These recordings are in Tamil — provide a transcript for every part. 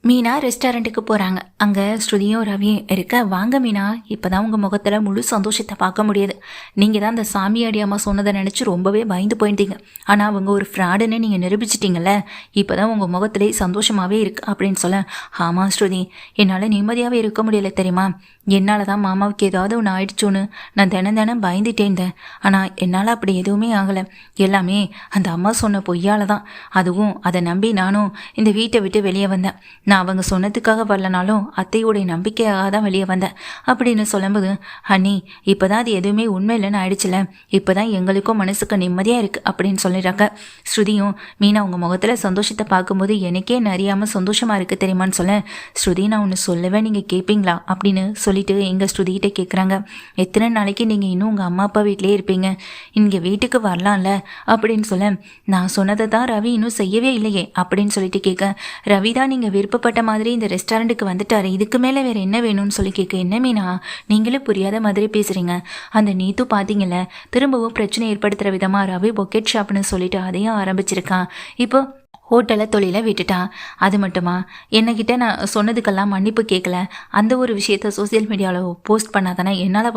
மீனா ரெஸ்டாரண்ட்டுக்கு போகிறாங்க. அங்கே ஸ்ருதியும் ரவியும் இருக்க. வாங்க மீனா, இப்போ தான் உங்கள் முகத்தில் முழு சந்தோஷத்தை பார்க்க முடியுது. நீங்கள் தான் அந்த சாமியாடி அம்மா சொன்னதை நினச்சி ரொம்பவே பயந்து போயிட்டீங்க. ஆனால் அவங்க ஒரு ஃப்ராடுன்னு நீங்கள் நிரூபிச்சிட்டிங்கல்ல. இப்போ தான் உங்கள் முகத்திலே சந்தோஷமாகவே இருக்கு அப்படின்னு சொல்ல, ஆமாம் ஸ்ருதி, என்னால் நிம்மதியாகவே இருக்க முடியல தெரியுமா. என்னால் தான் மாமாவுக்கு ஏதாவது ஒன்று ஆயிடுச்சோன்னு நான் தினம் பயந்துட்டே இருந்தேன். ஆனால் என்னால் அப்படி எதுவுமே ஆகலை. எல்லாமே அந்த அம்மா சொன்ன பொய்யால் தான். அதுவும் அதை நம்பி நானும் இந்த வீட்டை விட்டு வெளியே வந்தேன். நான் அவங்க சொன்னதுக்காக வரலனாலும் அத்தையோடைய நம்பிக்கையாக தான் வெளியே வந்தேன் அப்படின்னு சொல்லும்போது, ஹனி இப்போ தான் அது எதுவுமே உண்மை இல்லைன்னு ஆயிடுச்சுல. இப்போ தான் எங்களுக்கும் மனசுக்கு நிம்மதியாக இருக்குது அப்படின்னு சொல்லிடுறாங்க. ஸ்ருதியும், மீனா உங்கள் முகத்தில் சந்தோஷத்தை பார்க்கும்போது எனக்கே நிறையாமல் சந்தோஷமாக இருக்குது தெரியுமான்னு சொல்ல, ஸ்ருதி நான் ஒன்று சொல்லவே நீங்கள் கேட்பீங்களா அப்படின்னு சொல்லிட்டு எங்கள் ஸ்ருதிகிட்ட கேட்குறாங்க. எத்தனை நாளைக்கு நீங்கள் இன்னும் உங்கள் அம்மா அப்பா வீட்டிலே இருப்பீங்க, இங்கே வீட்டுக்கு வரலாம்ல அப்படின்னு சொல்ல, நான் சொன்னதை தான் ரவி இன்னும் செய்யவே இல்லையே அப்படின்னு சொல்லிட்டு கேட்க, ரவி தான் நீங்கள் விருப்பப்பட்ட மாதிரி இந்த ரெஸ்டாரண்ட்டுக்கு வந்துட்டாரு, இதுக்கு மேலே வேறு என்ன வேணும்னு சொல்லி கேட்க, என்ன மீனா நீங்களும் புரியாத மாதிரி பேசுகிறீங்க. அந்த நீத்து பார்த்தீங்கல்ல, திரும்பவும் பிரச்சனை ஏற்படுத்துகிற விதமாக ரவி பொக்கெட் ஷாப்னு சொல்லிட்டு அதையும் ஆரம்பிச்சிருக்கான். இப்போ ஹோட்டலை தொழிலை விட்டுட்டான். அது மட்டுமா, என்னக்கிட்ட நான் சொன்னதுக்கெல்லாம் மன்னிப்பு கேட்கல. அந்த ஒரு விஷயத்த சோசியல் மீடியாவில் போஸ்ட் பண்ணாதானே என்னால்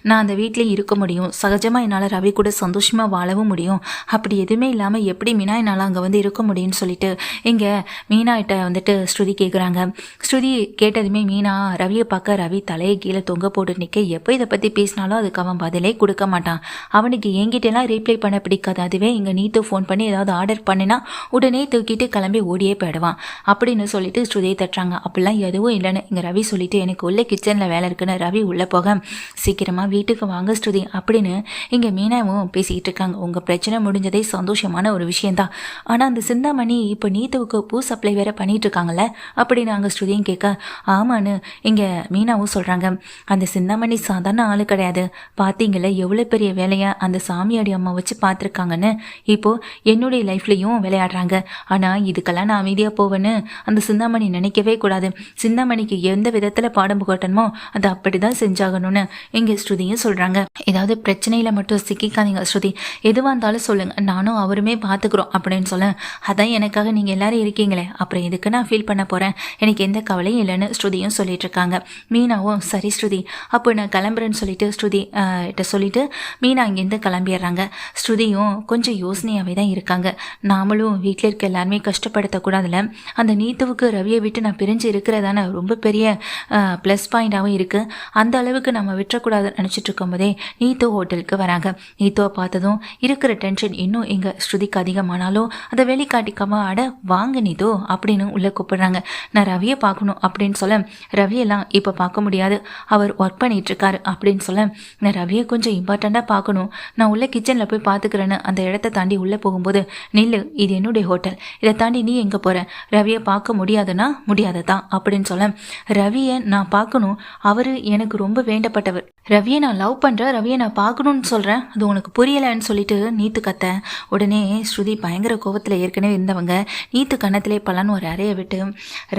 நான் அந்த வீட்டிலே இருக்க முடியும். சகஜமாக என்னால் ரவி கூட சந்தோஷமாக வாழவும் முடியும். அப்படி எதுவுமே இல்லாமல் எப்படி மீனா என்னால் அங்கே இருக்க முடியும்னு சொல்லிட்டு இங்கே மீனாகிட்ட ஸ்ருதி கேட்குறாங்க. ஸ்ருதி கேட்டதுமே மீனா ரவியை பார்க்க, ரவி தலையை கீழே தொங்க போட்டு நிற்க, எப்போ இதை பற்றி பேசினாலும் அதுக்கு அவன் பதிலே கொடுக்க மாட்டான். அவனுக்கு என்கிட்டலாம் ரீப்ளை பண்ண பிடிக்காது. அதுவே இங்கே நீத்து ஃபோன் பண்ணி ஏதாவது ஆர்டர் பண்ணினா உடனே தூக்கிட்டு கிளம்பி ஓடியே போயிடுவான் அப்படின்னு சொல்லிட்டு ஸ்ருதியை தட்டுறாங்க. அப்படிலாம் எதுவும் இல்லைன்னு இங்கே ரவி சொல்லிட்டு, எனக்கு உள்ள கிச்சனில் வேலை இருக்குன்னு ரவி உள்ளே போக, சீக்கிரமாக வீட்டுக்கு வாங்க ஸ்ருதி அப்படின்னு இங்கே மீனாவும் பேசிக்கிட்டு இருக்காங்க. உங்கள் பிரச்சனை முடிஞ்சதே சந்தோஷமான ஒரு விஷயந்தான். ஆனால் அந்த சிந்தாமணி இப்போ நீத்துவுக்கு பூ சப்ளை வேற பண்ணிட்டு இருக்காங்கல்ல அப்படின்னு அங்கே ஸ்ருதியும் கேட்க, ஆமான்னு இங்கே மீனாவும் சொல்கிறாங்க. அந்த சிந்தாமணி சாதாரண ஆளு கிடையாது. பார்த்தீங்களே எவ்வளோ பெரிய வேலையை அந்த சாமியாடி அம்மா வச்சு பார்த்துருக்காங்கன்னு. இப்போது என்னுடைய லைஃப்லையும் விளையாடுறாங்க. ஆனால் இதுக்கெல்லாம் நான் அமைதியாக போவேன்னு அந்த சிந்தாமணி நினைக்கவே கூடாது. சிந்தாமணிக்கு எந்த விதத்தில் பாடம் புகட்டணுமோ அதை அப்படி தான் செஞ்சாகணும்னு இங்கே ஸ்ருதியும் சொல்கிறாங்க. ஏதாவது பிரச்சனையில் மட்டும் சிக்கிக்காதீங்க ஸ்ருதி, எதுவாக இருந்தாலும் சொல்லுங்கள், நானும் அவருமே பார்த்துக்குறோம் அப்படின்னு சொல்ல, அதான் எனக்காக நீங்கள் எல்லாரும் இருக்கீங்களே, அப்புறம் எதுக்கு நான் ஃபீல் பண்ண போகிறேன், எனக்கு எந்த கவலையும் இல்லைன்னு ஸ்ருதியும் சொல்லிட்டு இருக்காங்க. மீனாவும் சரி ஸ்ருதி அப்போ நான் கிளம்புறேன்னு சொல்லிட்டு ஸ்ருதி கிட்ட சொல்லிட்டு மீனா இங்கேருந்து கிளம்பிடுறாங்க. ஸ்ருதியும் கொஞ்சம் யோசனையாகவே தான் இருக்காங்க. நாமளும் வீட்டில் இருக்க எல்லாருமே கஷ்டப்படுத்தக்கூடாதுல. அந்த நீத்துவுக்கு ரவியை விட்டு நான் பிரிஞ்சு இருக்கிறதான ரொம்ப பெரிய ப்ளஸ் பாயிண்டாகவும் இருக்குது. அந்த அளவுக்கு நம்ம விட்டுறக்கூடாதுன்னு நினச்சிட்டு இருக்கும்போதே நீத்து ஹோட்டலுக்கு வராங்க. நீத்துவை பார்த்ததும் இருக்கிற டென்ஷன் இன்னும் எங்கள் ஸ்ருதிக்கு அதிகமானாலும் அதை வெளிக்காட்டிக்காம, அட வாங்க நீத்தோ அப்படின்னு உள்ளே கூப்பிடுறாங்க. நான் ரவியை பார்க்கணும் அப்படின்னு சொல்ல, ரவியெல்லாம் இப்போ பார்க்க முடியாது, அவர் ஒர்க் பண்ணிட்டு இருக்காரு அப்படின்னு சொல்ல, நான் ரவியை கொஞ்சம் இம்பார்ட்டண்ட்டாக பார்க்கணும், நான் உள்ள கிச்சனில் போய் பார்த்துக்கிறேன்னு அந்த இடத்த தாண்டி உள்ளே போகும்போது, நில்லு இது என்னுடைய ஹோட்டல், இதை தாண்டி நீ எங்கே போகிற, ரவியை பார்க்க முடியாதுன்னா முடியாததான் அப்படின்னு சொல்ல, ரவியை நான் பார்க்கணும், அவர் எனக்கு ரொம்ப வேண்டப்பட்டவர், ரவியை நான் லவ் பண்ணுறேன், ரவியை நான் பார்க்கணுன்னு சொல்கிறேன், அது உனக்கு புரியலைன்னு சொல்லிட்டு நீத்து கத்த. உடனே ஸ்ருதி பயங்கர கோபத்தில் ஏற்கனவே இருந்தவங்க நீத்து கன்னத்திலே பலான்னு ஒரு அறையை விட்டு,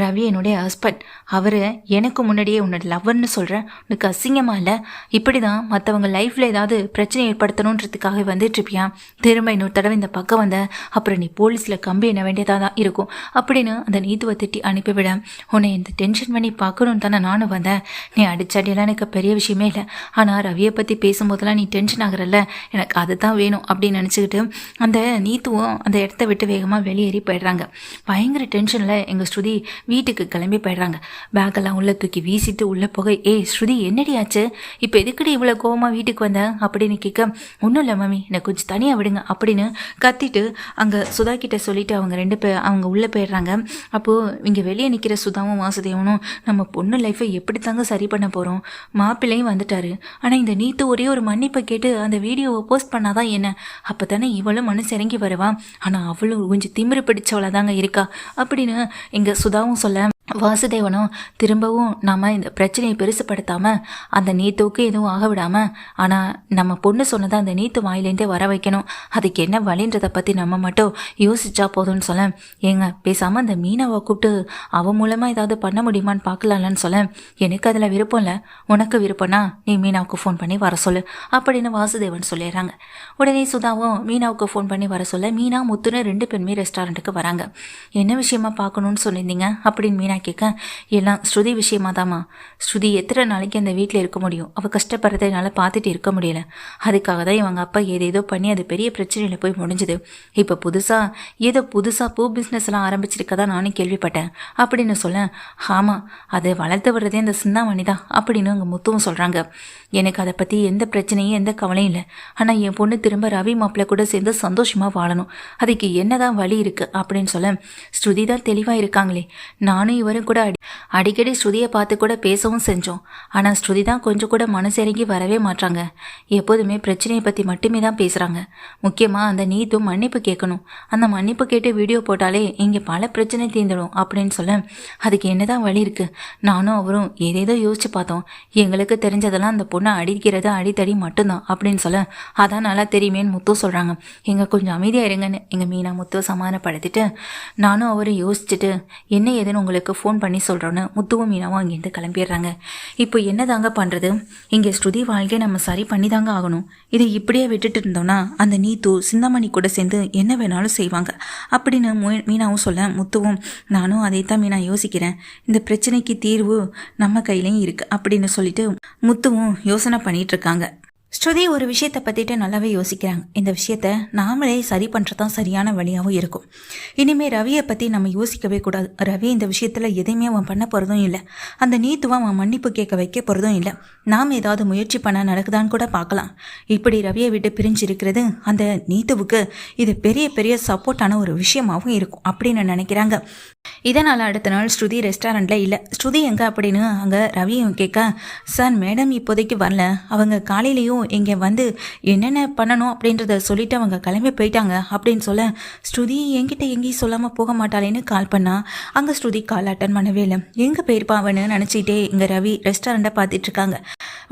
ரவி என்னுடைய ஹஸ்பண்ட், அவர் எனக்கு முன்னாடியே உன்னோட லவ்வர்னு சொல்கிறேன், உனக்கு அசிங்கமா இல்லை, இப்படி தான் மற்றவங்க லைஃப்பில் ஏதாவது பிரச்சனை ஏற்படுத்தணுன்றதுக்காக வந்துட்டுருப்பியா, திரும்ப இன்னொரு தடவை இந்த பக்கம் வந்த அப்புறம் நீ போலீஸில் கம்பி என்ன வேண்டியதாக தான் இருக்கும் அப்படின்னு அந்த நீத்துவை திட்டி அனுப்பிவிட, உன்னை இந்த டென்ஷன் பண்ணி பார்க்கணுன்னு தானே நானும் வந்தேன், நீ அடிச்சடியெல்லாம் எனக்கு பெரிய விஷயமே இல்லை, ஆனால் ரவியை பற்றி பேசும்போதெல்லாம் நீ டென்ஷன் ஆகிறல்ல, எனக்கு அதுதான் வேணும் அப்படின்னு நினச்சிக்கிட்டு அந்த நீத்துவும் அந்த இடத்த விட்டு வேகமாக வெளியேறி போயிடுறாங்க. பயங்கர டென்ஷனில் எங்கள் ஸ்ருதி வீட்டுக்கு கிளம்பி போயிடுறாங்க. பேக்கெல்லாம் உள்ளே தூக்கி வீசிட்டு உள்ளே போக, ஏய் ஸ்ருதி என்னடி ஆச்சு, இப்போ எதுக்கடி இவ்வளோ கோவமாக வீட்டுக்கு வந்தேன் அப்படின்னு கேட்க, ஒன்றும் இல்லை மம்மி என்னை கொஞ்சம் தனியாக விடுங்க அப்படின்னு கத்திட்டு அங்கே சுதா கிட்ட சொல்லிட்டு அவங்க உள்ளே போயிடுறாங்க. அப்போது இங்கே வெளியே நிற்கிற சுதாவும் வாசுதேவனும், நம்ம பொண்ணு லைஃப்பை எப்படி தாங்க சரி பண்ண போகிறோம், மாப்பிள்ளையும் வந்துட்டாரு, ஆனால் இந்த நீத்து ஒரே ஒரு மன்னிப்பை கேட்டு அந்த வீடியோவை போஸ்ட் பண்ணாதான் என்ன, அப்போ தானே இவளும் மனசு இறங்கி வருவான், ஆனால் அவளும் கொஞ்சம் திமிரு பிடிச்சவளை தாங்க இருக்கா அப்படின்னு இங்கே சுதாவும் சொல்ல, வாசுதேவனும் திரும்பவும் நாம் இந்த பிரச்சனையை பெருசுப்படுத்தாமல் அந்த நீத்துவுக்கு எதுவும் ஆக விடாமல், ஆனால் நம்ம பொண்ணு சொன்னதை அந்த நீத்து வாயிலேருந்தே வர வைக்கணும், அதுக்கு என்ன வழின்றதை பற்றி நம்ம மட்டும் யோசிச்சா போதும்னு சொல்ல, ஏங்க பேசாமல் அந்த மீனாவை கூப்பிட்டு அவன் மூலமாக ஏதாவது பண்ண முடியுமான்னு பார்க்கலாம்லன்னு சொல்ல, எனக்கு அதில் விருப்பம் இல்லை, உனக்கு விருப்பம்னா நீ மீனாவுக்கு ஃபோன் பண்ணி வர சொல்லு அப்படின்னு வாசுதேவன் சொல்லிடுறாங்க. உடனே சுதாவும் மீனாவுக்கு ஃபோன் பண்ணி வர சொல்ல, மீனா முத்துன்னு 2 பேருமே ரெஸ்டாரண்ட்டுக்கு வராங்க. என்ன விஷயமா பார்க்கணுன்னு சொல்லியிருந்தீங்க அப்படின்னு மீனா மீனா கேட்க, எல்லாம் ஸ்ருதி விஷயமா தாம்மா. ஸ்ருதி எத்தனை நாளைக்கு அந்த வீட்டில் இருக்க முடியும்? அவள் கஷ்டப்படுறத என்னால் பார்த்துட்டு இருக்க முடியல. அதுக்காக தான் இவங்க அப்பா ஏதேதோ பண்ணி அது பெரிய பிரச்சனையில் போய் முடிஞ்சுது. இப்போ புதுசாக பூ பிஸ்னஸ்லாம் ஆரம்பிச்சிருக்கதா நானும் கேள்விப்பட்டேன் அப்படின்னு சொல்ல, ஆமாம், அதை வளர்த்து விடுறதே அந்த சிந்தாமணி தான் அப்படின்னு அவங்க முத்துவும் சொல்கிறாங்க. எனக்கு அதை பற்றி எந்த பிரச்சனையும் எந்த கவலையும் இல்லை. ஆனால் என் பொண்ணு திரும்ப ரவி மாப்பிள்ளை கூட சேர்ந்து சந்தோஷமாக வாழணும். அதுக்கு என்னதான் வழி இருக்குது அப்படின்னு சொல்ல, ஸ்ருதி தான் தெளிவாக இருக்காங்களே. நானும் இவரும் கூட அடிக்கடி ஸ்ருதியை பார்த்து கூட பேசவும் செஞ்சோம். ஆனால் ஸ்ருதி தான் கொஞ்சம் கூட மனசிறங்கி வரவே மாட்டாங்க. எப்போதுமே பிரச்சனையை பற்றி மட்டுமே தான் பேசுகிறாங்க. முக்கியமாக அந்த நீத்தும் மன்னிப்பு கேட்கணும். அந்த மன்னிப்பு கேட்டு வீடியோ போட்டாலே இங்கே பல பிரச்சனை தீர்ந்துடும் அப்படின்னு சொல்ல, அதுக்கு என்னதான் வழி இருக்குது? நானும் அவரும் ஏதேதோ யோசிச்சு பார்த்தோம். எங்களுக்கு தெரிஞ்சதெல்லாம் அந்த பொண்ணை அடிக்கிறது அடித்தடி மட்டும்தான் அப்படின்னு சொல்ல, அதான் நல்லா தெரியுமேன்னு முத்து சொல்கிறாங்க. எங்கள் கொஞ்சம் அமைதியாக இருங்கன்னு எங்கள் மீனா முத்துவை சமாதானப்படுத்திட்டு, நானும் அவரும் யோசிச்சுட்டு என்ன ஏதுன்னு உங்களுக்கு ஃபோன் பண்ணி சொல்கிறோன்னு முத்துவும் மீனாவும் அங்கேருந்து கிளம்பிடுறாங்க. இப்போ என்ன தாங்க பண்ணுறது? இங்கே ஸ்ருதி வாழ்க்கையை நம்ம சரி பண்ணி தாங்க ஆகணும். இதை இப்படியே விட்டுட்டு இருந்தோம்னா அந்த நீத்து சிந்தாமணி கூட சேர்ந்து என்ன வேணாலும் செய்வாங்க அப்படின்னு மீனாவும் சொல்ல, முத்துவும் நானும் அதைத்தான் மீனா யோசிக்கிறேன். இந்த பிரச்சனைக்கு தீர்வு நம்ம கையிலையும் இருக்குது அப்படின்னு சொல்லிட்டு முத்துவும் யோசனை பண்ணிட்டு இருக்காங்க. ஸ்ருதி ஒரு விஷயத்தை பற்றிட்டு நல்லாவே யோசிக்கிறாங்க. இந்த விஷயத்த நாமளே சரி பண்ணுறதான் சரியான வழியாகவும் இருக்கும். இனிமேல் ரவியை பற்றி நம்ம யோசிக்கவே கூடாது. ரவி இந்த விஷயத்தில் எதையுமே அவன் பண்ண போகிறதும் இல்லை. அந்த நீத்துவை அவன் மன்னிப்பு கேட்க வைக்க போகிறதும் இல்லை. நாம் ஏதாவது முயற்சி பண்ண நடக்குதான்னு கூட பார்க்கலாம். இப்படி ரவியை விட்டு பிரிஞ்சு இருக்கிறது அந்த நீத்துவுக்கு இது பெரிய பெரிய சப்போர்ட்டான ஒரு விஷயமாகவும் இருக்கும் அப்படின்னு நினைக்கிறாங்க. இதனால் அடுத்த நாள் ஸ்ருதி ரெஸ்டாரண்ட்டில் இல்லை. ஸ்ருதி எங்கே அப்படின்னு அங்கே ரவியும் கேட்க, சார் மேடம் இப்போதைக்கு வரல. அவங்க காலையிலையும் இங்கே வந்து என்னென்ன பண்ணணும் அப்படின்றத சொல்லிட்டு அவங்க கிளம்பி போயிட்டாங்க அப்படின்னு சொல்ல, ஸ்ருதி என்கிட்ட எங்கேயும் சொல்லாமல் போக மாட்டாளேன்னு கால் பண்ணா. அங்கே ஸ்ருதி கால் அட்டன் பண்ணவே இல்லை. எங்கே போயிருப்பாவன்னு நினச்சிக்கிட்டே இங்கே ரவி ரெஸ்டாரண்ட்டை பார்த்துட்டு இருக்காங்க.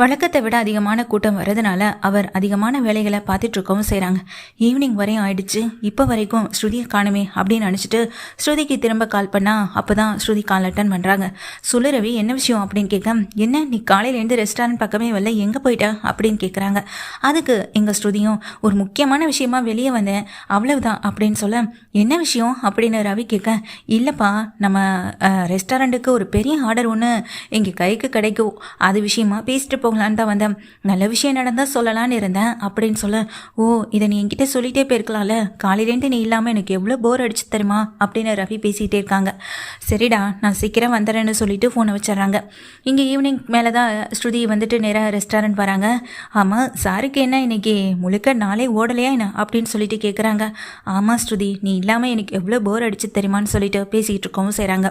வழக்கத்தை விட அதிகமான கூட்டம் வரதுனால அவர் அதிகமான வேலைகளை பார்த்துட்டு இருக்கவும் செய்கிறாங்க. ஈவினிங் வரையும் ஆயிடுச்சு. இப்போ வரைக்கும் ஸ்ருதியை காணுமே அப்படின்னு நினச்சிட்டு ஸ்ருதிக்கு திரும்ப கால் பண்ணா அப்போ தான் ஸ்ருதி கால் அட்டன் பண்ணுறாங்க. சொல்லு ரவி, என்ன விஷயம் அப்படின்னு கேட்க, என்ன நீ காலையிலேருந்து ரெஸ்டாரண்ட் பக்கமே வரல, எங்கே போயிட்ட அப்படின்னு கேட்குறாங்க. அதுக்கு எங்கள் ஸ்ருதியும் ஒரு முக்கியமான விஷயமா வெளியே வந்தேன் அவ்வளவுதான் அப்படின்னு சொல்ல, என்ன விஷயம் அப்படின்னு ரவி கேட்க, இல்லைப்பா நம்ம ரெஸ்டாரண்ட்டுக்கு ஒரு பெரிய ஆர்டர் ஒன்று எங்கள் கைக்கு கிடைக்கும், அது விஷயமா பேசிட்டு போகலான்னு தான் வந்தேன். நல்ல விஷயம் நடந்தால் சொல்லலான்னு இருந்தேன் அப்படின்னு சொல்ல, ஓ இதை நீ என்கிட்ட சொல்லிட்டே போயிருக்கலாம்ல, காலையிலேருந்து நீ இல்லாமல் எனக்கு எவ்வளோ போர் அடிச்சு தருமா அப்படின்னு ரவி பேசிகிட்டே இருக்காங்க. சரிடா நான் சீக்கிரம் வந்துடுறேன்னு சொல்லிட்டு ஃபோனை வச்சிடறாங்க. இங்கே ஈவினிங் மேலே தான் ஸ்ருதி வந்துட்டு நேராக ரெஸ்டாரண்ட் வராங்க. ஆமாம் சாருக்கு என்ன இன்னைக்கு முழுக்க நாளே ஓடலையா என்ன அப்படின்னு சொல்லிட்டு கேட்குறாங்க. ஆமாம் ஸ்ருதி, நீ இல்லாமல் எனக்கு எவ்வளோ போர் அடிச்சு தெரியுமான்னு சொல்லிட்டு பேசிக்கிட்டு இருக்கவும் செய்கிறாங்க.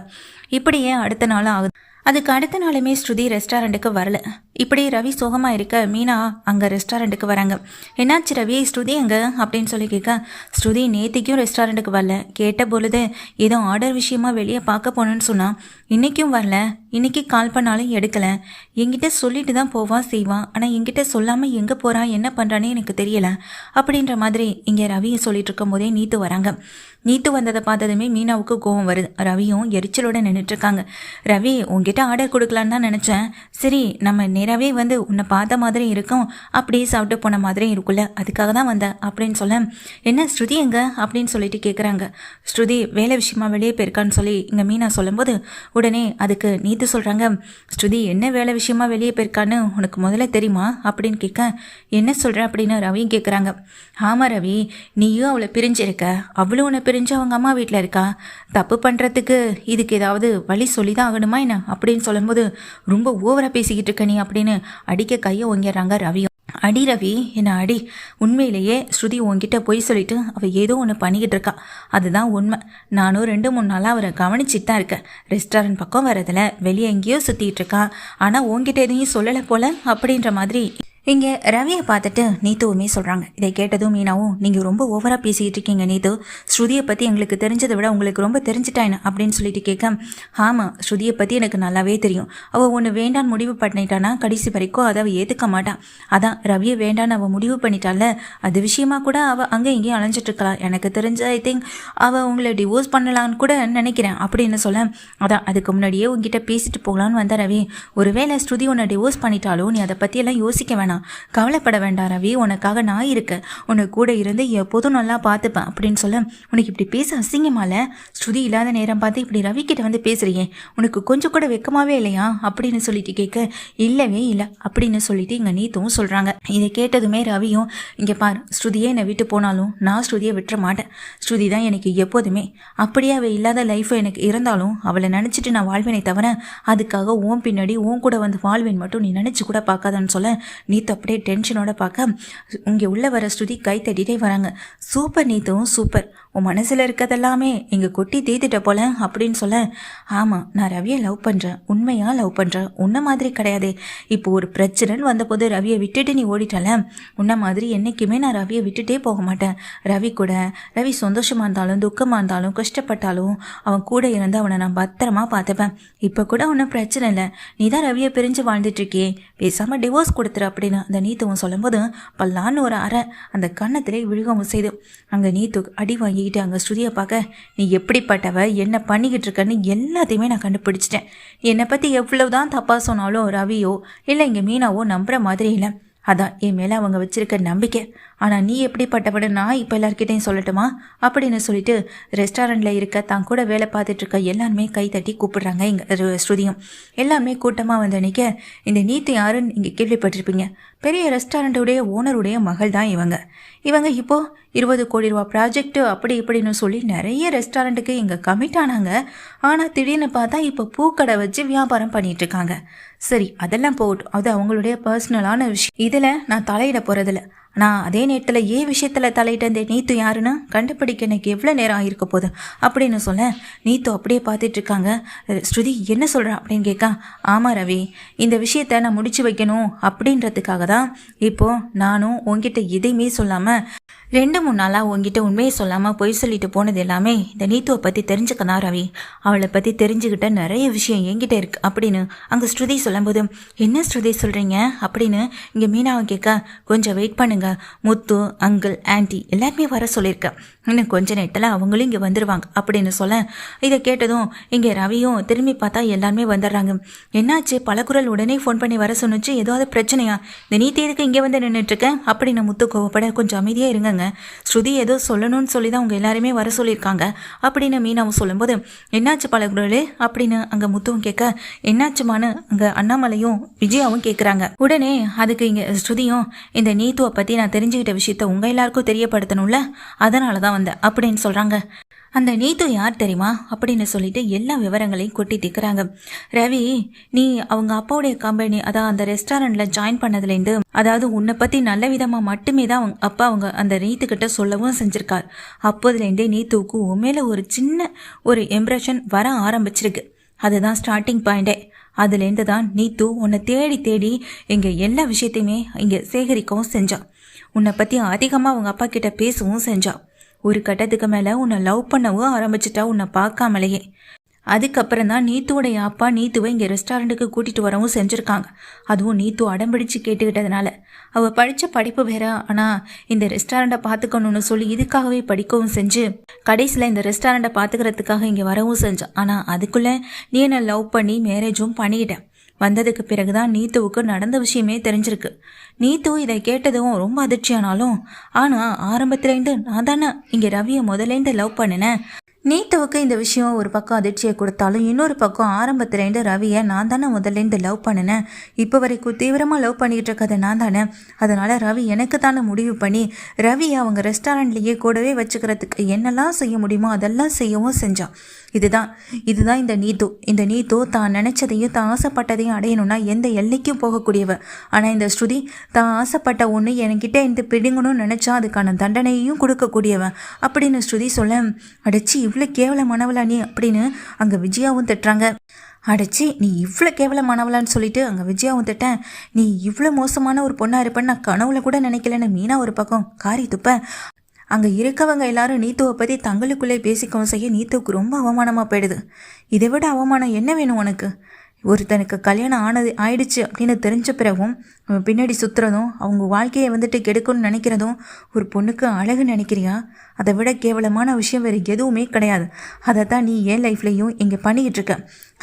இப்படியே அடுத்த நாள் ஆகுது. அதுக்கு அடுத்த நாளுமே ஸ்ருதி ரெஸ்டாரண்ட்டுக்கு வரல. இப்படி ரவி சோகமாக இருக்க மீனா அங்கே ரெஸ்டாரண்ட்டுக்கு வராங்க. என்னாச்சு ரவி, ஸ்ருதி எங்கே அப்படின்னு சொல்லி கேட்க, ஸ்ருதி நேற்றுக்கும் ரெஸ்டாரண்ட்டுக்கு வரல. கேட்ட பொழுது ஏதோ ஆர்டர் விஷயமா வெளியே பார்க்க போனேன்னு சொன்னான். இன்றைக்கும் வரல. இன்றைக்கி கால் பண்ணாலும் எடுக்கலை. என்கிட்ட சொல்லிட்டு தான் போவான் செய்வான். ஆனால் என்கிட்ட சொல்லாமல் எங்கே போகிறான் என்ன பண்ணுறானே எனக்கு தெரியலை அப்படின்ற மாதிரி இங்கே ரவியை சொல்லிட்டு இருக்கும் போதே நீத்து வராங்க. நீத்து வந்ததை பார்த்ததுமே மீனாவுக்கு கோவம் வருது. ரவியும் எரிச்சலோடு நின்றுட்டுருக்காங்க. ரவி உங்ககிட்ட ஆர்டர் கொடுக்கலான்னு தான் நினச்சேன். சரி நம்ம நேராகவே வந்து உன்னை பார்த்த மாதிரி இருக்கும், அப்படியே சாப்பிட்டு போன மாதிரி இருக்குல்ல, அதுக்காக தான் வந்தேன் அப்படின்னு சொல்ல, என்ன ஸ்ருதி எங்க அப்படின்னு சொல்லிட்டு கேட்குறாங்க. ஸ்ருதி வேலை விஷயமா வெளியே போயிருக்கான்னு சொல்லி இங்கே மீனா சொல்லும்போது உடனே அதுக்கு நீத்து சொல்கிறாங்க, ஸ்ருதி என்ன வேலை விஷயமா வெளியே போயிருக்கான்னு உனக்கு முதல்ல தெரியுமா அப்படின்னு கேட்க, என்ன சொல்கிற அப்படின்னு ரவியும் கேட்குறாங்க. ஆமாம் ரவி, நீயும் அவளை பிரிஞ்சிருக்க, அவளும் உன்னை பிரிஞ்சு அவங்க அம்மா வீட்டில் இருக்கா. தப்பு பண்ணுறதுக்கு இதுக்கு ஏதாவது வழி சொல்லி தான் ஆகணுமா என்ன அப்படின்னு சொல்லும்போது, ரொம்ப ஓவராக பேசிக்கிட்டு இருக்க நீ அப்படின்னு அடிக்க கையை ஓங்கிடுறாங்க ரவியும். அடி ரவி, என்ன அடி. உண்மையிலேயே ஸ்ருதி உன்கிட்ட போய் சொல்லிட்டு அவள் ஏதோ ஒன்று பண்ணிக்கிட்டு இருக்கா, அதுதான் உண்மை. நானும் 2-3 நாளாக அவரை கவனிச்சிட்டு தான் இருக்கேன். ரெஸ்டாரண்ட் பக்கம் வரதில் வெளியே எங்கேயோ சுற்றிட்டு இருக்கா, ஆனால் உன்கிட்ட எதையும் சொல்லலை போல அப்படின்ற மாதிரி இங்கே ரவியை பார்த்துட்டு நீத்துவுமே சொல்கிறாங்க. இதை கேட்டதும் மீனாவும், நீங்கள் ரொம்ப ஓவராக பேசிக்கிட்டு இருக்கீங்க நீத்து, ஸ்ருதியை பற்றி எங்களுக்கு தெரிஞ்சதை விட உங்களுக்கு ரொம்ப தெரிஞ்சிட்டாயின அப்படின்னு சொல்லிட்டு கேட்க, ஆமாம் ஸ்ருதியை பற்றி எனக்கு நல்லாவே தெரியும். அவள் ஒன்று வேண்டான்னு முடிவு பண்ணிட்டானா கடைசி வரைக்கும் அதை அவள் ஏற்றுக்க மாட்டான். அதான் ரவியை வேண்டான்னு அவள் முடிவு பண்ணிட்டால, அது விஷயமா கூட அவள் அங்கே இங்கேயும் அலைஞ்சிட்ருக்கலாம். எனக்கு தெரிஞ்ச ஐ திங்க் அவள் உங்களை டிவோர்ஸ் பண்ணலான்னு கூட நினைக்கிறேன் அப்படின்னு சொல்ல, அதான் அதுக்கு முன்னாடியே உங்ககிட்ட பேசிட்டு போகலான்னு வந்த ரவி, ஒருவேளை ஸ்ருதி உன்னை டிவோர்ஸ் பண்ணிட்டாலும் நீ அதை பற்றியெல்லாம் யோசிக்க வேணாம். அப்படின்னா, கவலைப்பட வேண்டாம் ரவி, உனக்காக நான் இருக்கேன், உனக்கு கூட இருந்து எப்போதும் நல்லா பார்த்துப்பேன் அப்படின்னு சொல்ல, உனக்கு இப்படி பேச அசிங்கமால, ஸ்ருதி இல்லாத நேரம் பார்த்து இப்படி ரவி கிட்ட வந்து பேசுறியே, உனக்கு கொஞ்சம் கூட வெக்கமாவே இல்லையா அப்படின்னு சொல்லிட்டு கேட்க, இல்லவே இல்லை அப்படின்னு சொல்லிட்டு இங்கே நீத்தும் சொல்கிறாங்க. இதை கேட்டதுமே ரவியும், இங்கே பார், ஸ்ருதியே என்னை விட்டு போனாலும் நான் ஸ்ருதியை விட்டுற மாட்டேன், ஸ்ருதி தான் எனக்கு எப்போதுமே, அப்படியே அவள் இல்லாத லைஃப் எனக்கு இருந்தாலும் அவளை நினச்சிட்டு நான் வாழ்வேனே தவிர அதுக்காக ஓன் பின்னாடி ஓன் கூட வந்து வாழ்வேன் மட்டும் நீ நினச்சி கூட பார்க்காதான்னு சொல்ல, நீத்து அப்படியே டென்ஷனோட பார்க்க இங்கே உள்ள வர ஸ்ருதி கை தட்டிகிட்டே வராங்க. சூப்பர் நீத்தும் சூப்பர், உன் மனசில் இருக்கிறதெல்லாமே இங்கே கொட்டி தீத்துட்ட போல அப்படின்னு சொல்ல, ஆமாம் நான் ரவியை லவ் பண்ணுறேன், உண்மையாக லவ் பண்ணுறேன், உன்ன மாதிரி கிடையாதே, இப்போ ஒரு பிரச்சனைன்னு வந்தபோது ரவியை விட்டுட்டு நீ ஓடிட்டல, உன்ன மாதிரி என்றைக்குமே நான் ரவியை விட்டுட்டே போக மாட்டேன், ரவி கூட, ரவி சந்தோஷமாக இருந்தாலும் துக்கமாக இருந்தாலும் கஷ்டப்பட்டாலும் அவன் கூட இருந்து அவனை நான் பத்திரமா பார்த்துப்பேன், இப்போ கூட ஒன்றும் பிரச்சனை இல்லை, நீ தான் ரவியை பிரிஞ்சு வாழ்ந்துட்டுருக்கியே, பேசாமல் டிவோர்ஸ் கொடுத்துரு அப்படின்னு அந்த நீத்துவன் சொல்லும்போது பல்லான்னு ஒரு அறை அந்த கன்னத்திலே விழுகவும் செய்து அங்கே நீத்து அடி வாங்கிக்கிட்டு அங்கே ஸ்ருதியை பார்க்க, நீ எப்படிப்பட்டவ, என்ன பண்ணிக்கிட்டு இருக்கன்னு எல்லாத்தையுமே நான் கண்டுபிடிச்சிட்டேன், என்னை பற்றி எவ்வளவுதான் தப்பாக சொன்னாலும் ரவியோ இல்லை இங்கே மீனாவோ நம்புகிற மாதிரி இல்லை, அதான் என் மேலே அவங்க வச்சிருக்க நம்பிக்கை, ஆனால் நீ எப்படிப்பட்டவனு நான் இப்போ எல்லாருக்கிட்டையும் சொல்லட்டுமா அப்படின்னு சொல்லிட்டு ரெஸ்டாரண்ட்டில் இருக்க தான் கூட வேலை பார்த்துட்ருக்க எல்லாருமே கை தட்டி கூப்பிடுறாங்க. இங்கே ஸ்ருதியும் எல்லாருமே கூட்டமாக வந்து நிற்க, இந்த நீத்து யாருன்னு இங்கே கேள்விப்பட்டிருப்பீங்க, பெரிய ரெஸ்டாரண்ட்டுடைய ஓனருடைய மகள் தான் இவங்க இப்போது 20 கோடி ரூபா ப்ராஜெக்ட் அப்படி இப்படின்னு சொல்லி நிறைய ரெஸ்டாரண்ட்டுக்கு இங்கே கமிட் ஆனாங்க, ஆனால் திடீர்னு பார்த்தா இப்போ பூக்கடை வச்சு வியாபாரம் பண்ணிகிட்ருக்காங்க. சரி அதெல்லாம் போகட்டும், அது அவங்களுடைய பர்சனலான விஷயம், இதில் நான் தலையிட போகிறதில்ல, நான் அதே நேரத்தில் விஷயத்தில் தலையிட்ட இந்த நீத்து யாருன்னு கண்டுபிடிக்க எனக்கு எவ்வளோ நேரம் ஆகிருக்க போகுது அப்படின்னு சொல்ல, நீத்து அப்படியே பார்த்துட்டு இருக்காங்க. ஸ்ருதி என்ன சொல்கிறா அப்படின்னு கேட்க, ஆமாம் ரவி, இந்த விஷயத்தை நான் முடிச்சு வைக்கணும் அப்படின்றதுக்காக தான் இப்போது நானும் உங்ககிட்ட எதையுமே சொல்லாமல் 2-3 நாளாக உங்ககிட்ட உண்மையை சொல்லாமல் பொய் சொல்லிட்டு போனது எல்லாமே இந்த நீத்துவை பற்றி தெரிஞ்சுக்கதான் ரவி, அவளை பற்றி தெரிஞ்சுக்கிட்ட நிறைய விஷயம் என்கிட்ட இருக்குது அப்படின்னு அங்கே ஸ்ருதி சொல்லும்போது, என்ன ஸ்ருதி சொல்கிறீங்க அப்படின்னு இங்கே மீனாவை கேட்க, கொஞ்சம் வெயிட் பண்ணுங்க, முத்து அங்கிள் ஆன்ட்டி எல்லாருமே வர சொல்லியிருக்கேன், இன்னும் கொஞ்ச நேரத்தில் அவங்களும் இங்கே வந்துடுவாங்க அப்படின்னு சொல்ல, இதை கேட்டதும் இங்கே ரவியும் திரும்பி பார்த்தா எல்லாருமே வந்துடுறாங்க. என்னாச்சு, பலகுரல் உடனே ஃபோன் பண்ணி வர சொன்னிச்சு, ஏதாவது பிரச்சனையா, இந்த நீ தேதுக்கு இங்கே வந்து நின்றுட்டுருக்கேன் அப்படின்னு முத்து கோவப்பட, கொஞ்சம் அமைதியாக இருங்கங்க, ஸ்ருதி ஏதோ சொல்லணும்னு சொல்லி தான் அவங்க எல்லாருமே வர சொல்லியிருக்காங்க அப்படின்னு மீனாவும் சொல்லும்போது, என்னாச்சு பலகுரல் அப்படின்னு அங்கே முத்துவும் கேட்க, என்னாச்சுமான்னு அங்கே அண்ணாமலையும் விஜயாவும் கேட்குறாங்க. உடனே அதுக்கு இங்கே ஸ்ருதியும், இந்த நீத்துவை பற்றி நான் தெரிஞ்சுக்கிட்ட விஷயத்த உங்கள் எல்லாருக்கும் தெரியப்படுத்தணும்ல, அதனால தான் வந்தேன் அப்படின்னு சொல்கிறாங்க. அந்த நீத்து யார் தெரியுமா அப்படின்னு சொல்லிட்டு எல்லா விவரங்களையும் கொட்டி திக்கிறாங்க. ரவி, நீ அவங்க அப்பாவுடைய கம்பெனி, அதாவது அந்த ரெஸ்டாரண்ட்டில் ஜாயின் பண்ணதுலேருந்து, அதாவது உன்னை பற்றி நல்ல விதமாக மட்டுமே தான் அவங்க அப்பா அவங்க அந்த நீத்துக்கிட்ட சொல்லவும் செஞ்சுருக்கார். அப்போதுலேருந்தே நீத்துவுக்கு உண்மையில ஒரு சின்ன ஒரு இம்ப்ரெஷன் வர ஆரம்பிச்சிருக்கு, அதுதான் ஸ்டார்டிங் பாயிண்டே. அதுலேருந்து தான் நீத்து உன்னை தேடி தேடி இங்கே எல்லா விஷயத்தையுமே இங்கே சேகரிக்கவும் செஞ்சான், உன்னை பற்றி அதிகமாக அவங்க அப்பா கிட்ட பேசவும் செஞ்சான், ஒரு கட்டத்துக்கு மேலே உன்னை லவ் பண்ணவும் ஆரம்பிச்சிட்டா உன்னை பார்க்காமலேயே. அதுக்கப்புறம் தான் நீத்துவோடைய அப்பா நீத்துவை இங்கே ரெஸ்டாரண்ட்டுக்கு கூட்டிகிட்டு வரவும் செஞ்சுருக்காங்க. அதுவும் நீத்து அடம்பிடிச்சு கேட்டுக்கிட்டதுனால. அவள் படித்த படிப்பு வேற, ஆனால் இந்த ரெஸ்டாரண்ட்டை பார்த்துக்கணுன்னு சொல்லி இதுக்காகவே படிக்கவும் செஞ்சு கடைசியில் இந்த ரெஸ்டாரண்ட்டை பார்த்துக்கிறதுக்காக இங்கே வரவும் செஞ்சான். ஆனால் அதுக்குள்ளே நீ என்னை லவ் பண்ணி மேரேஜும் பண்ணிக்கிட்டேன். வந்ததுக்கு பிறகுதான் நீத்துவுக்கு நடந்த விஷயமே தெரிஞ்சிருக்கு. நீத்து இதை கேட்டதும் ரொம்ப அதிர்ச்சியானாலும், ஆனால் ஆரம்பத்துலேருந்து நான் தானே இங்கே ரவியை முதலேருந்து லவ் பண்ணினேன். நீத்துவுக்கு இந்த விஷயம் ஒரு பக்கம் அதிர்ச்சியை கொடுத்தாலும், இன்னொரு பக்கம் ஆரம்பத்துலேருந்து ரவியை நான் தானே முதல்லேருந்து லவ் பண்ணினேன், இப்போ வரைக்கும் தீவிரமாக லவ் பண்ணிக்கிட்டு இருக்கதை நான் தானே, அதனால் ரவி எனக்கு தானே முடிவு பண்ணி ரவியை அவங்க ரெஸ்டாரண்ட்லேயே கூடவே வச்சுக்கிறதுக்கு என்னெல்லாம் செய்ய முடியுமோ அதெல்லாம் செய்யவும் செஞ்சான். இதுதான் இந்த நீத்து தான் நினச்சதையும் தான் ஆசைப்பட்டதையும் அடையணும்னா எந்த எல்லைக்கும் போகக்கூடியவ. ஆனால் இந்த ஸ்ருதி தான் ஆசைப்பட்ட ஒன்று என்கிட்ட இந்த பிடுங்கணும்னு நினச்சா அதுக்கான தண்டனையும் கொடுக்கக்கூடியவன் அப்படின்னு ஸ்ருதி சொல்ல, அடைச்சி இவ்வளோ கேவலமானவளா நீ அப்படின்னு அங்கே விஜயாவும் திட்டுறாங்க. அடைச்சி நீ இவ்வளோ கேவலமானவளான்னு சொல்லிட்டு அங்கே விஜயாவும் திட்டேன், நீ இவ்வளோ மோசமான ஒரு பொண்ணாக இருப்பேன்னு நான் கனவுல கூட நினைக்கலன்னு மீனா ஒரு பக்கம் காரி துப்ப. அங்கே இருக்கவங்க எல்லாரும் நீத்துவை பற்றி தங்களுக்குள்ளே பேசிக்கவும் செய்ய நீத்துவுக்கு ரொம்ப அவமானமாக போயிடுது. இதை விட அவமானம் என்ன வேணும் உனக்கு? ஒருத்தனுக்கு கல்யாணம் ஆயிடுச்சு அப்படின்னு தெரிஞ்ச பிறகும் பின்னாடி சுற்றுறதும் அவங்க வாழ்க்கையை வந்துட்டு கெடுக்கணும்னு நினைக்கிறதும் ஒரு பொண்ணுக்கு அழகு நினைக்கிறியா? அதை விட கேவலமான விஷயம் வேறு எதுவுமே கிடையாது. அதை தான் நீ என் லைஃப்லையும் இங்கே பண்ணிக்கிட்டு இருக்க.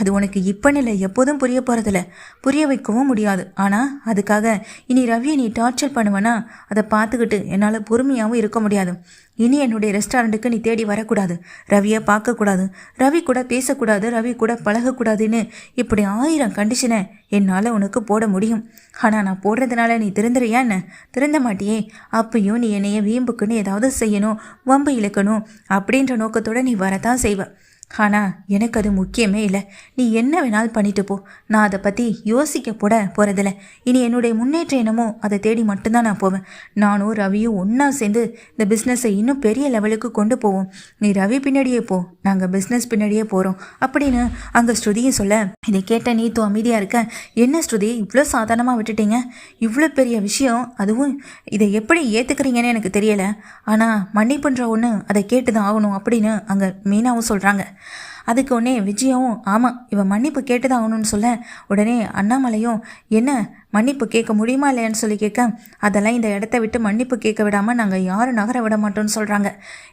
அது உனக்கு இப்போன்னு இல்லை, எப்போதும் புரிய போகிறதில்ல, புரிய வைக்கவும் முடியாது. ஆனால் அதுக்காக இனி ரவியை நீ டார்ச்சர் பண்ணுவேன்னா அதை பார்த்துக்கிட்டு என்னால் பொறுமையாகவும் இருக்க முடியாது. இனி என்னுடைய ரெஸ்டாரண்ட்டுக்கு நீ தேடி வரக்கூடாது, ரவியை பார்க்கக்கூடாது, ரவி கூட பேசக்கூடாது, ரவி கூட பழகக்கூடாதுன்னு இப்படி 1000 கண்டிஷனை என்னால் உனக்கு போட முடியும். ஆனால் நான் போடுறதுனால நீ திருந்துறியா என்ன? திருந்த மாட்டியே. அப்பையும் நீ என்னைய வீம்புக்குன்னு ஏதாவது செய்யணும், வம்பு இழுக்கணும் அப்படின்ற நோக்கத்தோடு நீ வரத்தான் செய்வ. ஆனால் எனக்கு அது முக்கியமே இல்லை. நீ என்ன வேணாலும் பண்ணிட்டு போ, நான் அதை பற்றி யோசிக்க போகிறதில்ல. இனி என்னுடைய முன்னேற்றம் என்னமோ அதை தேடி மட்டும்தான் நான் போவேன். நானும் ரவியும் ஒன்றா சேர்ந்து இந்த பிஸ்னஸை இன்னும் பெரிய லெவலுக்கு கொண்டு போவோம். நீ ரவி பின்னாடியே போ, நாங்கள் பிஸ்னஸ் பின்னாடியே போகிறோம் அப்படின்னு அங்கே ஸ்ருதியும் சொல்ல, இதை கேட்ட நீத்து அமைதியாக இருக்க. என்ன ஸ்ருதி, இவ்வளோ சாதாரணமாக விட்டுட்டீங்க? இவ்வளோ பெரிய விஷயம், அதுவும் இதை எப்படி ஏற்றுக்கிறீங்கன்னு எனக்கு தெரியலை. ஆனால் மன்னிப்புன்ற ஒன்று அதை கேட்டு தான் ஆகணும் அப்படின்னு அங்கே மீனாவும் சொல்கிறாங்க. அதுக்கு உடனே விஜயாவும் ஆமாம் இவன் மன்னிப்பு கேட்டுதான் ஆகணும்னு சொல்ல, உடனே அண்ணாமலையும் என்ன மன்னிப்பு கேட்க முடியுமா இல்லையான்னு சொல்லி கேட்க, அதெல்லாம் இந்த இடத்த விட்டு மன்னிப்பு கேட்க விடாமல் நாங்கள் யாரும் நகர விட மாட்டோம்னு சொல்கிறாங்க.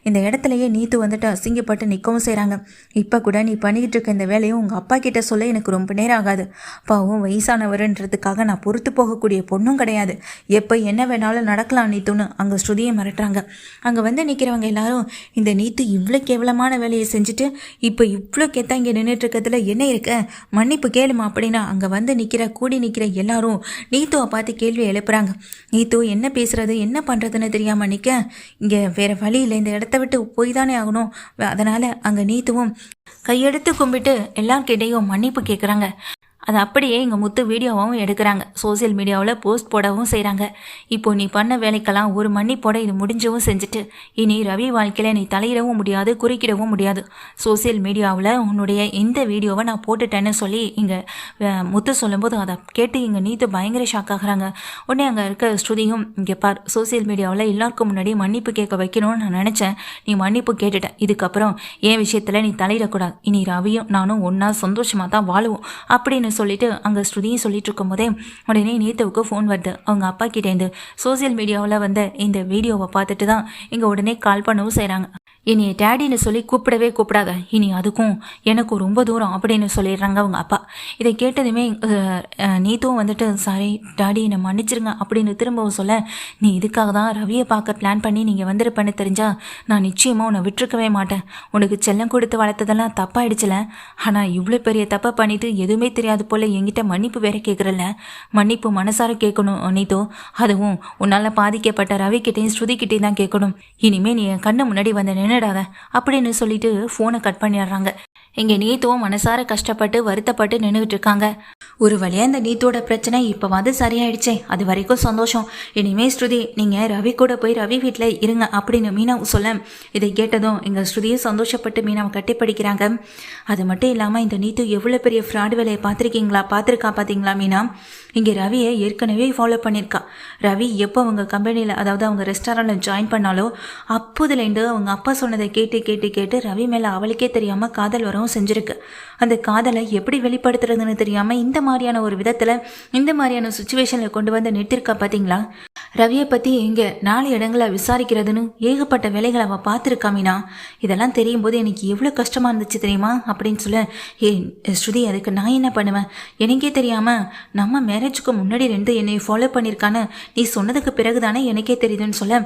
இந்த இடத்துலையே நீத்து வந்துட்டு அசிங்கப்பட்டு நிற்கவும் செய்கிறாங்க. இப்போ கூட நீ பண்ணிக்கிட்டு இருக்க இந்த வேலையும் உங்கள் அப்பா கிட்ட சொல்ல எனக்கு ரொம்ப நேரம் ஆகாது. அப்பாவும் வயசானவருன்றதுக்காக நான் பொறுத்து போகக்கூடிய பொண்ணும் கிடையாது. எப்போ என்ன வேணாலும் நடக்கலாம் நீத்துன்னு அங்கே ஸ்ருதியை மிரட்டுறாங்க. அங்கே வந்து நிற்கிறவங்க எல்லாரும் இந்த நீத்து இவ்வளோ கேவலமான வேலையை செஞ்சுட்டு இப்போ இவ்வளோ கெத்தா இங்கே நின்றுட்டு இருக்கிறதுல என்ன இருக்க, மன்னிப்பு கேளுமா அப்படின்னா அங்கே வந்து கூடி நிற்கிற எல்லாரும் நீத்துவை பார்த்து கேள்வி எழுப்புறாங்க. நீத்து என்ன பேசுறது என்ன பண்ணுறதுன்னு தெரியாமல் நிற்க, இங்கே வேறு வழி இல்லை, இந்த இடத்த விட்டு போய் தானே ஆகணும். அதனால் அங்கே நீத்துவும் கையெடுத்து கும்பிட்டு எல்லார்கிட்டையும் மன்னிப்பு கேட்குறாங்க. அது அப்படியே எங்கள் முத்து வீடியோவாகவும் எடுக்கிறாங்க, சோசியல் மீடியாவில் போஸ்ட் போடவும் செய்கிறாங்க. இப்போ நீ பண்ண வேலைக்கெல்லாம் ஒரு மன்னிப்போட இது முடிஞ்சவும் செஞ்சுட்டு இனி ரவி வாழ்க்கையில் நீ தலையிடவும் முடியாது, குறுக்கிடவும் முடியாது. சோசியல் மீடியாவில் உன்னுடைய இந்த வீடியோவை நான் போட்டுட்டேன்னு சொல்லி இங்கே முத்து சொல்லும்போது அதை கேட்டு இங்கே நீத்து பயங்கர ஷாக் ஆகுறாங்க. உடனே அங்கே இருக்க ஸ்ருதியும் இங்கே பார், சோசியல் மீடியாவில் எல்லாருக்கும் முன்னாடி மன்னிப்பு கேட்க வைக்கணும்னு நான் நினச்சேன், நீ மன்னிப்பு கேட்டுட்டேன். இதுக்கப்புறம் என் விஷயத்தில் நீ தலையிடக்கூடாது. இனி ரவியும் நானும் ஒன்றா சந்தோஷமாக தான் வாழுவோம் அப்படின்னு சொல்லிட்டு அங்கே ஸ்ருதியும் சொல்லிட்டு இருக்கும் போதே உடனே நீத்துவுக்கு ஃபோன் வருது அவங்க அப்பா கிட்டேருந்து. சோசியல் மீடியாவில் வந்த இந்த வீடியோவை பார்த்துட்டு தான் இங்கே உடனே கால் பண்ணவும் செய்கிறாங்க. இனி டேடின்னு சொல்லி கூப்பிடவே கூப்பிடாத, இனி அதுக்கும் எனக்கும் ரொம்ப தூரம் அப்படின்னு சொல்லிடுறாங்க அவங்க அப்பா. இதை கேட்டதுமே நீத்தும் வந்துட்டு சாரி டாடி என்னை மன்னிச்சிருங்க அப்படின்னு திரும்பவும் சொல்ல, நீ இதுக்காக தான் ரவியை பார்க்க பிளான் பண்ணி நீங்கள் வந்திருப்பேன்னு தெரிஞ்சா நான் நிச்சயமாக உன்னை விட்டுருக்கவே மாட்டேன். உனக்கு செல்லம் கொடுத்து வளர்த்ததெல்லாம் தப்பாயிடுச்சுல, ஆனால் இவ்வளோ பெரிய தப்பை பண்ணிட்டு எதுவுமே தெரியாது போல் என்கிட்ட மன்னிப்பு வேற கேட்குறல்ல, மன்னிப்பு மனசார கேட்கணும் நீத்தோ, அதுவும் உன்னால் பாதிக்கப்பட்ட ரவிக்கிட்டையும் ஸ்ருதிக்கிட்டையும் தான் கேட்கணும். இனிமேல் நீ என் கண்ணு முன்னாடி வந்து நின்னுடாத அப்படின்னு சொல்லிட்டு ஃபோனை கட் பண்ணிடுறாங்க. இங்கே நீத்துவும் மனசார கஷ்டப்பட்டு வருத்தப்பட்டு நின்றுட்டு இருக்காங்க. ஒரு வழியாக இந்த நீத்தோட பிரச்சனை இப்போ வந்து சரியாயிடுச்சே, அது வரைக்கும் சந்தோஷம். இனிமே ஸ்ருதி நீங்கள் ரவி கூட போய் ரவி வீட்டில் இருங்க அப்படின்னு மீனாவும் சொல்ல, இதை கேட்டதும் எங்கள் ஸ்ருதியும் சந்தோஷப்பட்டு மீனாவை கட்டி படிக்கிறாங்க. அது மட்டும் இல்லாமல் இந்த நீத்து எவ்வளோ பெரிய ஃப்ராட் வேலையை பார்த்துருக்கா பார்த்தீங்களா மீனா? இங்கே ரவியை ஏற்கனவே ஃபாலோ பண்ணியிருக்கா. ரவி எப்போ அவங்க கம்பெனியில் அதாவது அவங்க ரெஸ்டாரண்ட்டில் ஜாயின் பண்ணாலோ அப்போதுலேருந்து அவங்க அப்பா சொன்னதை கேட்டு கேட்டு கேட்டு ரவி மேலே அவளுக்கே தெரியாமல் காதல் வரவும் செஞ்சுருக்கு. அந்த காதலை எப்படி வெளிப்படுத்துறதுன்னு தெரியாமல் இந்த மாதிரியான ஒரு விதத்தில் இந்த மாதிரியான சுச்சுவேஷனில் கொண்டு வந்து நிறுத்திருக்கா பார்த்தீங்களா? ரவியை பற்றி எங்கே 4 இடங்களை விசாரிக்கிறதுன்னு ஏகப்பட்ட வேலைகளை அவள் பார்த்துருக்கா மீனா. இதெல்லாம் தெரியும் போது எனக்கு எவ்வளோ கஷ்டமாக இருந்துச்சு தெரியுமா அப்படின்னு சொல்ல, ஸ்ருதி அதுக்கு நான் என்ன பண்ணுவேன், எனக்கே தெரியாமல் நம்ம மேரேஜுக்கு முன்னாடி 2 என்னை ஃபாலோ பண்ணியிருக்கான்னு நீ சொன்னதுக்கு பிறகு தானே எனக்கே தெரியுதுன்னு சொல்ல,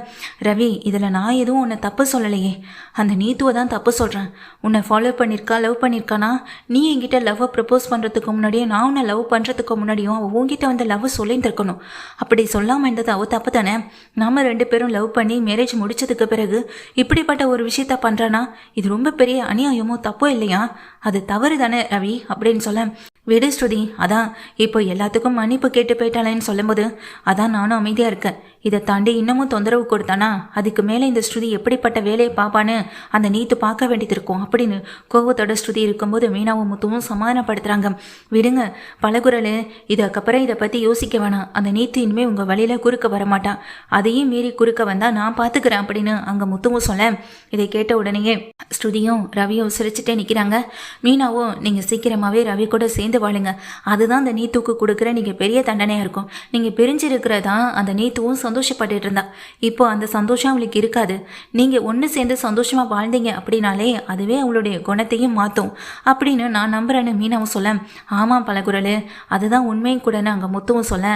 ரவி இதில் நான் எதுவும் உன்னை தப்பு சொல்லலையே, அந்த நீத்துவை தான் தப்பு சொல்கிறேன். உன்னை ஃபாலோ பண்ணியிருக்கா லவ் பண்ணியிருக்கானா, நீ என்கிட்ட லவ்வை ப்ரப்போஸ் பண்ணுறதுக்கு முன்னாடியே நான் உன்னை லவ் பண்ணுறதுக்கு முன்னாடியும் அவள் உங்ககிட்ட வந்து லவ் சொல்லிட்டு இருக்கணும். அப்படி சொல்லாமல் இருந்தது அவள் தப்பு தானே. நம்ம 2 பேரும் லவ் பண்ணி மேரேஜ் முடிச்சதுக்கு பிறகு இப்படிப்பட்ட ஒரு விஷயத்த பண்ணுறானா இது ரொம்ப பெரிய அநியாயமோ தப்போ இல்லையா? அது தவறு தானே ரவி அப்படின்னு சொல்ல, விடு ஸ்ருதி, அதான் இப்போ எல்லாத்துக்கும் மன்னிப்பு கேட்டு போயிட்டாளேன்னு சொல்லும்போது அதான் நானும் அமைதியாக இருக்கேன். இதை தாண்டி இன்னமும் தொந்தரவு கொடுத்தானா அதுக்கு மேலே இந்த ஸ்ருதி எப்படிப்பட்ட வேலையை பார்ப்பான்னு அந்த நீத்து பார்க்க வேண்டியது இருக்கும் அப்படின்னு கோவத்தோட ஸ்ருதி இருக்கும்போது மீனாவும் முத்துவும் சமாதானப்படுத்துகிறாங்க. விடுங்க பலகுரல், இதுக்கப்புறம் இதை பற்றி யோசிக்க வேணாம். அந்த நீத்து இனிமேல் உங்கள் வழியில் குறுக்க வரமாட்டான், அதையும் மீறி குறுக்க வந்தால் நான் பார்த்துக்கிறேன் அப்படின்னு அங்கே முத்துவும் சொல்ல, இதை கேட்ட உடனேயே ஸ்ருதியும் ரவியும் சிரிச்சுட்டே நிற்கிறாங்க. மீனாவும் நீங்கள் சீக்கிரமாகவே ரவி கூட சேர்ந்து சேர்ந்து வாழுங்க. அதுதான் அந்த நீத்துக்கு கொடுக்குற நீங்கள் பெரிய தண்டனையாக இருக்கும். நீங்கள் பிரிஞ்சிருக்கிறதா அந்த நீத்துவும் சந்தோஷப்பட்டுட்டு இருந்தா. இப்போ அந்த சந்தோஷம் அவளுக்கு இருக்காது. நீங்கள் ஒன்று சேர்ந்து சந்தோஷமாக வாழ்ந்தீங்க அப்படின்னாலே அதுவே அவளுடைய குணத்தையும் மாற்றும் அப்படின்னு நான் நம்புறேன்னு மீனாவும் சொல்ல, ஆமாம் பலகுரல், அதுதான் உண்மையும் கூடன்னு அங்கே முத்துவும் சொல்ல,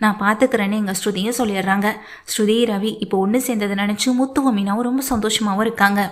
நான் பார்த்துக்கிறேன்னு எங்கள் ஸ்ருதியும் சொல்லிடுறாங்க. ஸ்ருதி ரவி இப்போ ஒன்று சேர்ந்ததை நினச்சி முத்துவும் மீனாவும் ரொம்ப சந்தோஷமாகவும் இருக்காங்க.